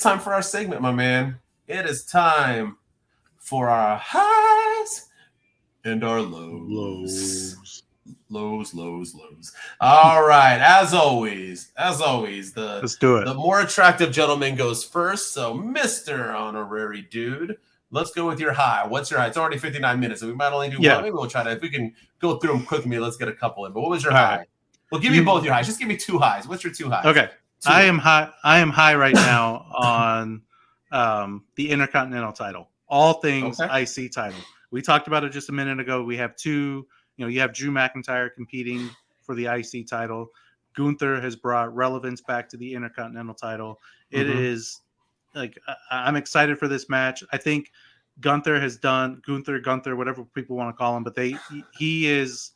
time for our segment, my man. It is time for our highs and our lows. Lows. All right. As always, Let's do it. the more attractive gentleman goes first. So, Mr. Honorary Dude, let's go with your high. What's your high? It's already 59 minutes, so we might only do one. Maybe we'll try to, if we can go through them quickly, let's get a couple in. But what was your high? Right. Well, give me both your highs. Just give me two highs. What's your two highs? Okay. I am high right now on the Intercontinental title. All things IC title. We talked about it just a minute ago. We have two, you have Drew McIntyre competing for the IC title. Gunther has brought relevance back to the Intercontinental title. It is like, I'm excited for this match. I think Gunther, whatever people want to call him, but he has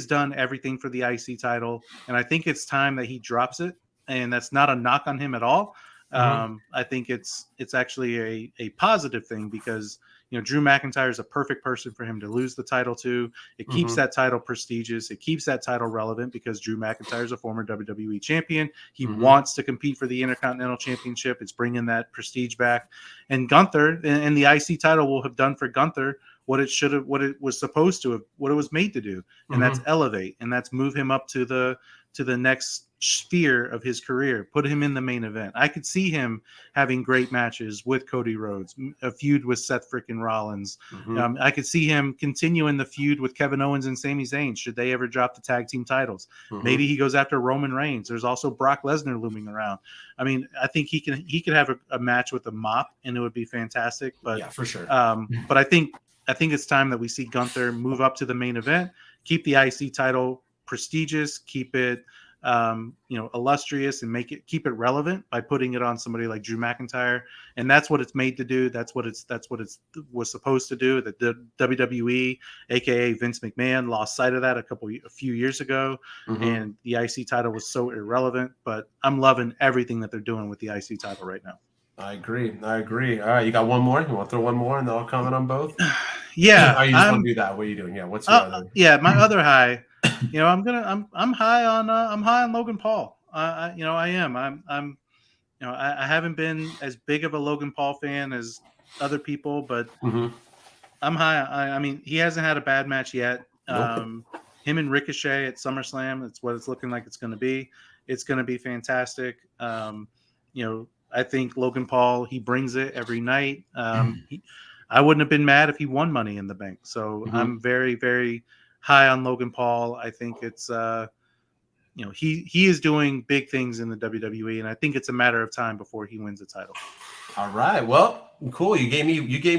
done everything for the IC title. And I think it's time that he drops it. And that's not a knock on him at all. I think it's actually a positive thing because Drew McIntyre is a perfect person for him to lose the title to. It keeps that title prestigious. It keeps that title relevant because Drew McIntyre is a former WWE champion. He wants to compete for the Intercontinental Championship. It's bringing that prestige back. And Gunther and the IC title will have done for Gunther what it was supposed to have, what it was made to do, and that's elevate, and that's move him up to the next sphere of his career, put him in the main event. I could see him having great matches with Cody Rhodes, a feud with Seth freaking Rollins. I could see him continuing the feud with Kevin Owens and Sami Zayn should they ever drop the tag team titles. Maybe he goes after Roman Reigns. There's also Brock Lesnar looming around. I mean, I think he could have a match with a mop and it would be fantastic. But yeah, for sure. But I think it's time that we see Gunther move up to the main event, keep the IC title prestigious, keep it illustrious, and keep it relevant by putting it on somebody like Drew McIntyre. And that's what it's made to do. That's what it was supposed to do. That the WWE, aka Vince McMahon, lost sight of that a few years ago, and the IC title was so irrelevant. But I'm loving everything that they're doing with the IC title right now. I agree. All right, you got one more? You want to throw one more and then I'll comment on both? Yeah. Oh, you just want to do that? What are you doing? Yeah. What's your other? Yeah, my other high. I'm high on Logan Paul. I am. I haven't been as big of a Logan Paul fan as other people, but I'm high. I mean, he hasn't had a bad match yet. Him and Ricochet at SummerSlam. That's what it's looking like. It's going to be. It's going to be fantastic. I think Logan Paul, he brings it every night. I wouldn't have been mad if he won Money in the Bank. So I'm very, very high on Logan Paul. I think it's, he is doing big things in the WWE, and I think it's a matter of time before he wins the title. All right. Well, cool. You gave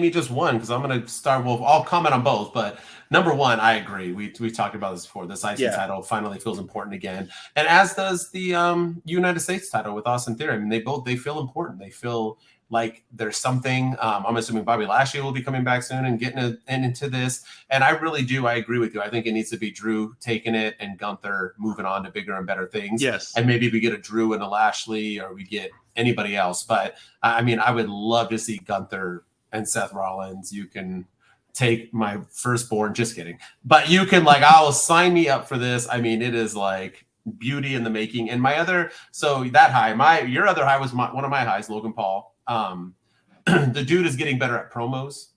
me just one because I'm going to start. Well, I'll comment on both, but number one, I agree. We talked about this before. This IC title finally feels important again, and as does the United States title with Austin Theory. I mean, they feel important. They feel like there's something. I'm assuming Bobby Lashley will be coming back soon and getting into this. And I really do. I agree with you. I think it needs to be Drew taking it and Gunther moving on to bigger and better things. Yes. And maybe we get a Drew and a Lashley, or we get anybody else. But I mean, I would love to see Gunther and Seth Rollins. You can take my firstborn. Just kidding. But you can I'll sign me up for this. I mean, it is like beauty in the making. And my other, so that high, your other high was one of my highs, Logan Paul. The dude is getting better at promos.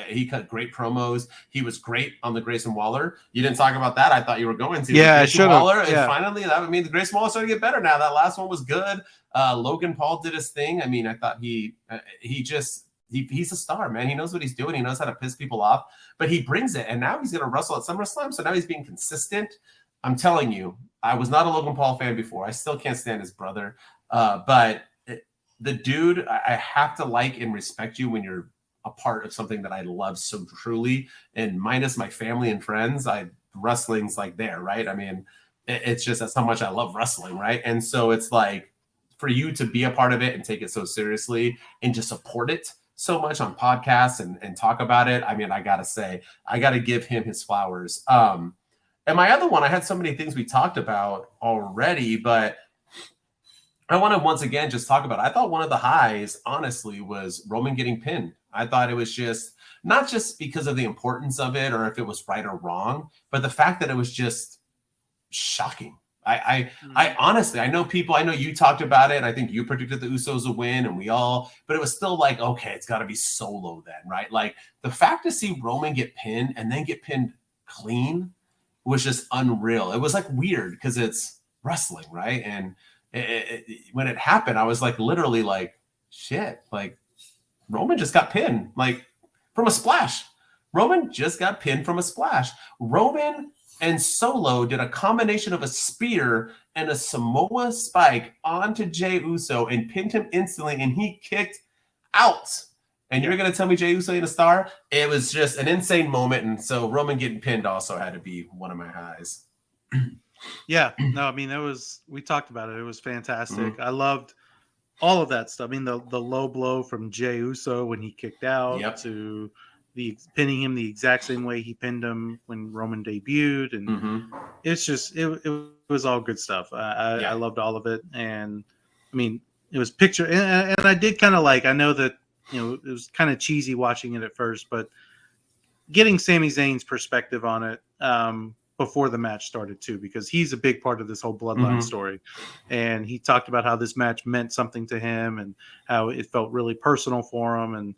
He cut great promos. He was great on the Grayson Waller. You didn't talk about that. I thought you were going to. Yeah, I should have. And finally, that would mean the Grayson Waller started to get better now. That last one was good. Logan Paul did his thing. I mean, I thought he's a star, man. He knows what he's doing. He knows how to piss people off, but he brings it. And now he's going to wrestle at SummerSlam. So now he's being consistent. I'm telling you, I was not a Logan Paul fan before. I still can't stand his brother. But the dude, I have to like and respect you when you're a part of something that I love so truly. And minus my family and friends, wrestling's like there, right? I mean, it's just that's how much I love wrestling, right? And so it's like for you to be a part of it and take it so seriously and just support it so much on podcasts and talk about it. I mean, I got to say, I got to give him his flowers. And my other one, I had so many things we talked about already, but I want to once again just talk about it. I thought one of the highs, honestly, was Roman getting pinned. I thought it was just not just because of the importance of it or if it was right or wrong, but the fact that it was just shocking. I honestly, I know you talked about it. And I think you predicted the Usos would win, and but it was still like, okay, it's got to be Solo then, right? Like the fact to see Roman get pinned and then get pinned clean was just unreal. It was like weird because it's wrestling, right? And when it happened, I was like literally like, shit, like Roman just got pinned like from a splash. Roman just got pinned from a splash. Roman and Solo did a combination of a spear and a Samoa spike onto Jey Uso and pinned him instantly, and he kicked out. And you're going to tell me Jey Uso ain't a star? It was just an insane moment, and so Roman getting pinned also had to be one of my highs. Yeah, no, I mean, we talked about it. It was fantastic. I loved all of that stuff. I mean, the low blow from Jey Uso when he kicked out to pinning him the exact same way he pinned him when Roman debuted, and it's just it was all good stuff. I loved all of it, and I mean, it was picture, and I did kind of like. I know that it was kind of cheesy watching it at first, but getting Sami Zayn's perspective on it before the match started too, because he's a big part of this whole bloodline story, and he talked about how this match meant something to him and how it felt really personal for him, and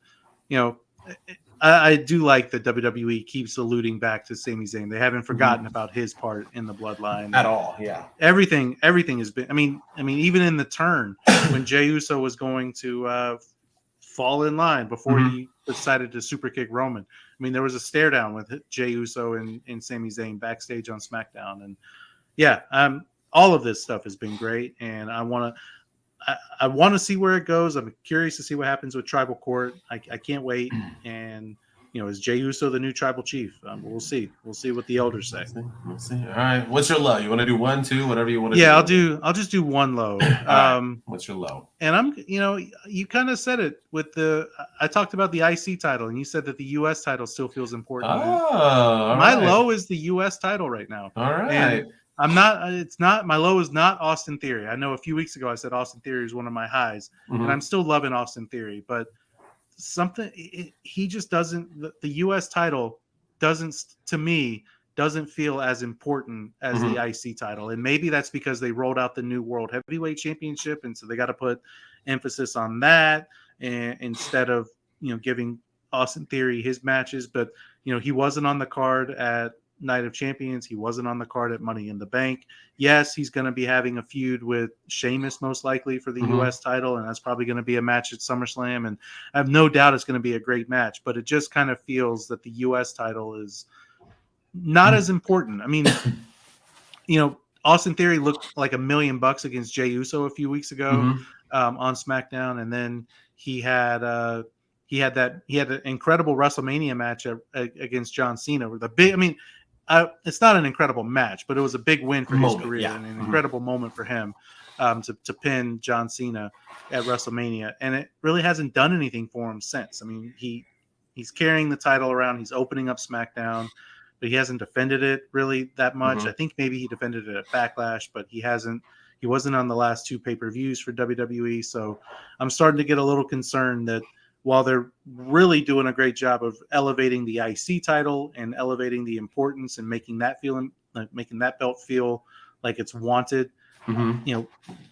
I do like that WWE keeps alluding back to Sami Zayn. They haven't forgotten about his part in the bloodline at all. Yeah, everything has been. I mean, even in the turn when Jey Uso was going to fall in line before he decided to super kick Roman. I mean, there was a stare down with Jey Uso and Sami Zayn backstage on SmackDown, and all of this stuff has been great, and I want to see where it goes. I'm curious to see what happens with Tribal Court. I can't wait. And is Jey Uso the new Tribal Chief? We'll see. We'll see what the elders say. We'll see. All right. What's your low? You want to do 1, 2, whatever you want to do? Yeah, I'll just do one low. Right. What's your low? And you kind of said it with I talked about the IC title, and you said that the US title still feels important. My low is the US title right now. All right. And my low is not Austin Theory. I know a few weeks ago I said Austin Theory is one of my highs, and I'm still loving Austin Theory, but he just doesn't, the US title to me doesn't feel as important as the IC title. And maybe that's because they rolled out the new World Heavyweight Championship, and so they got to put emphasis on that instead of giving Austin Theory his matches. But he wasn't on the card at Night of Champions. He wasn't on the card at Money in the Bank. Yes, he's going to be having a feud with Sheamus most likely for the US title, and that's probably going to be a match at SummerSlam, and I have no doubt it's going to be a great match, but it just kind of feels that the US title is not as important. I mean, Austin Theory looked like $1 million against Jey Uso a few weeks ago on SmackDown, and then he had an incredible WrestleMania match against John Cena. It's not an incredible match, but it was a big win for his career and an incredible moment for him to pin John Cena at WrestleMania. And it really hasn't done anything for him since. I mean, he's carrying the title around. He's opening up SmackDown, but he hasn't defended it really that much. I think maybe he defended it at Backlash, but he wasn't on the last 2 pay-per-views for WWE. So I'm starting to get a little concerned that while they're really doing a great job of elevating the IC title and elevating the importance and making that belt feel like it's wanted,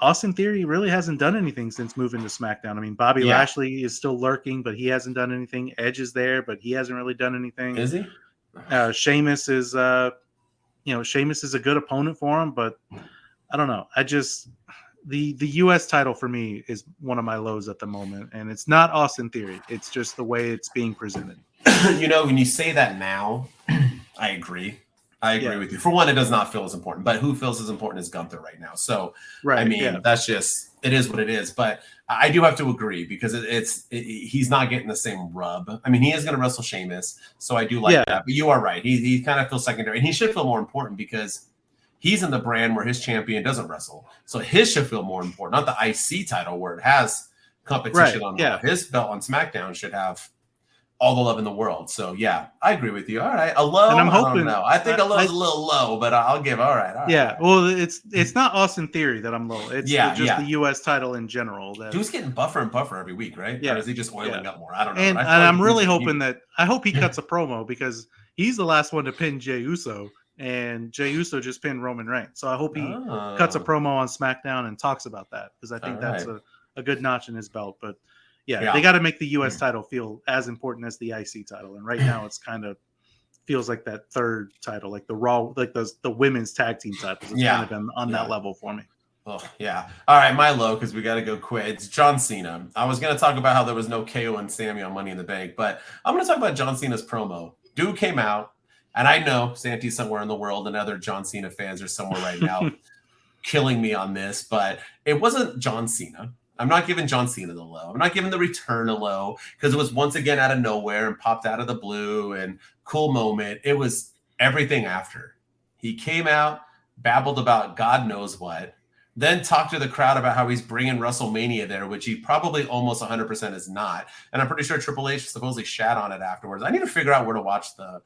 Austin Theory really hasn't done anything since moving to SmackDown. I mean, Bobby Lashley is still lurking, but he hasn't done anything. Edge is there, but he hasn't really done anything. Is he? Sheamus is a good opponent for him, but I don't know. The US title for me is one of my lows at the moment, and it's not Austin Theory. It's just the way it's being presented. When you say that now, I agree. I agree with you. For one, it does not feel as important, but who feels as important as Gunther right now? So, that's just, it is what it is. But I do have to agree because he's not getting the same rub. I mean, he is going to wrestle Sheamus, so I do like that. But you are right. He kind of feels secondary, and he should feel more important because he's in the brand where his champion doesn't wrestle. So his should feel more important, not the IC title where it has competition on his belt on SmackDown should have all the love in the world. So I agree with you. All right. A low. And I'm hoping, I think a low is a little low, but I'll give all right. Yeah. Well, it's not Austin Theory that I'm low. It's just the US title in general. Dude's getting buffer and buffer every week, right? Yeah. Or is he just oiling up more? I don't know. And I'm really hoping that he cuts a promo because he's the last one to pin Jey Uso. and Jey Uso just pinned Roman Reigns. So I hope he cuts a promo on SmackDown and talks about that, because I think that's a good notch in his belt. But yeah. They got to make the U.S. title feel as important as the IC title, and right now it's kind of feels like that third title, like the Raw, like the women's tag team titles. It's kind of been on that level for me. Oh, yeah. All right, my low, because we got to go quick. It's John Cena. I was going to talk about how there was no KO and Sammy on Money in the Bank, but I'm going to talk about John Cena's promo. Dude came out, and I know Santy's somewhere in the world and other John Cena fans are somewhere right now killing me on this, but it wasn't John Cena. I'm not giving John Cena the low. I'm not giving the return a low, because it was once again out of nowhere and popped out of the blue and cool moment. It was everything after. He came out, babbled about God knows what, then talked to the crowd about how he's bringing WrestleMania there, which he probably almost 100% is not. And I'm pretty sure Triple H supposedly shat on it afterwards. I need to figure out where to watch the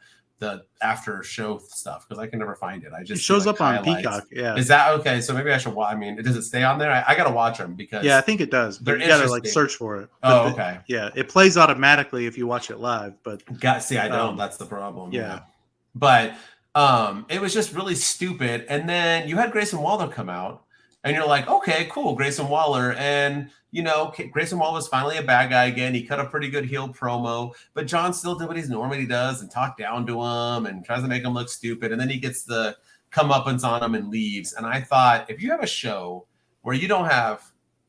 after show stuff, because I can never find it. I just it shows up on Peacock. Yeah, is that okay? So maybe I should watch. I mean, does it stay on there? I gotta watch them, because I think it does. But you gotta like search for it. But okay. It plays automatically if you watch it live. But I don't. That's the problem. Yeah. But it was just really stupid. And then you had Grayson Waller come out, and you're like, okay, cool, Grayson Waller. And, Grayson Waller's finally a bad guy again. He cut a pretty good heel promo, but John still did what he normally does and talked down to him and tries to make him look stupid. And then he gets the comeuppance on him and leaves. And I thought, if you have a show where you don't have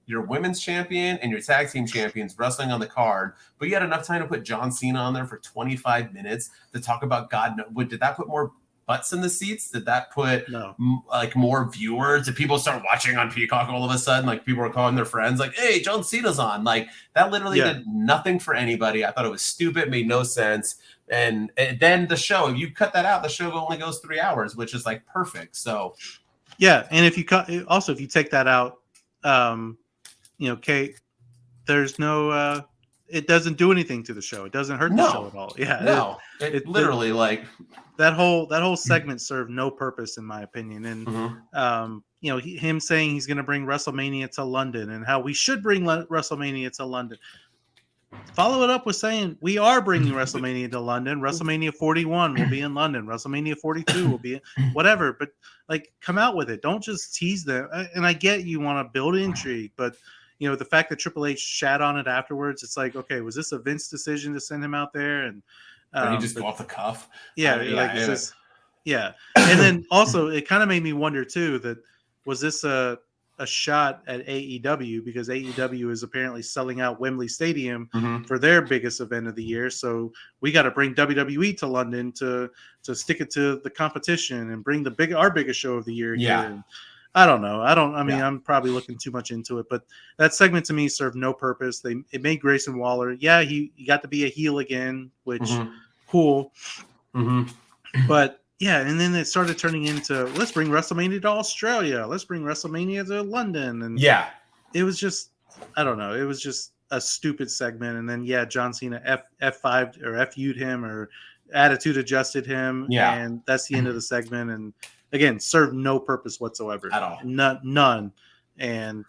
your women's champion and your tag team champions wrestling on the card, but you had enough time to put John Cena on there for 25 minutes to talk about did that put more butts in the seats? Did that put more viewers? Did people start watching on Peacock all of a sudden? Like, people were calling their friends like, hey, John Cena's on. Like, that literally did nothing for anybody. I thought it was stupid, made no sense. And then the show, if you cut that out, the show only goes 3 hours, which is like perfect. So and if you if you take that out, Kate, there's no it doesn't do anything to the show. It doesn't hurt the show at all. It literally like that whole segment served no purpose, in my opinion. And him saying he's going to bring WrestleMania to London, and how we should bring WrestleMania to London. Follow it up with saying we are bringing WrestleMania to London. WrestleMania 41 will be in London. WrestleMania 42 will be whatever. But like, come out with it. Don't just tease them. And I get you want to build intrigue, but the fact that Triple H shat on it afterwards, it's like, okay, was this a Vince decision to send him out there? And he just go off the cuff. And then also it kind of made me wonder too, that was this a shot at AEW, because AEW is apparently selling out Wembley Stadium for their biggest event of the year. So we got to bring WWE to London to stick it to the competition and bring our biggest show of the year here. And I don't know. I'm probably looking too much into it, but that segment to me served no purpose. It made Grayson Waller. Yeah, he got to be a heel again, which cool. But and then it started turning into, let's bring WrestleMania to Australia. Let's bring WrestleMania to London. And it was just, I don't know. It was just a stupid segment. And then John Cena F5 or FU'd him or attitude adjusted him. And that's the end of the segment. And again, served no purpose whatsoever at all. None. And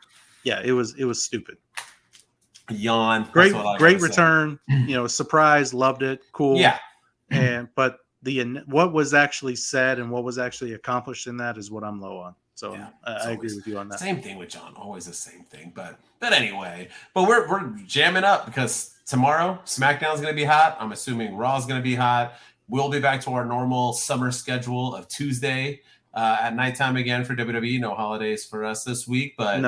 it was stupid. Yawn. Great return. Surprise. Loved it. Cool. But what was actually said and what was actually accomplished in that is what I'm low on. So I agree with you on that. Same thing with John. Always the same thing. But anyway, we're jamming up, because tomorrow SmackDown's going to be hot. I'm assuming Raw's going to be hot. We'll be back to our normal summer schedule of Tuesday at nighttime again for WWE. No holidays for us this week, but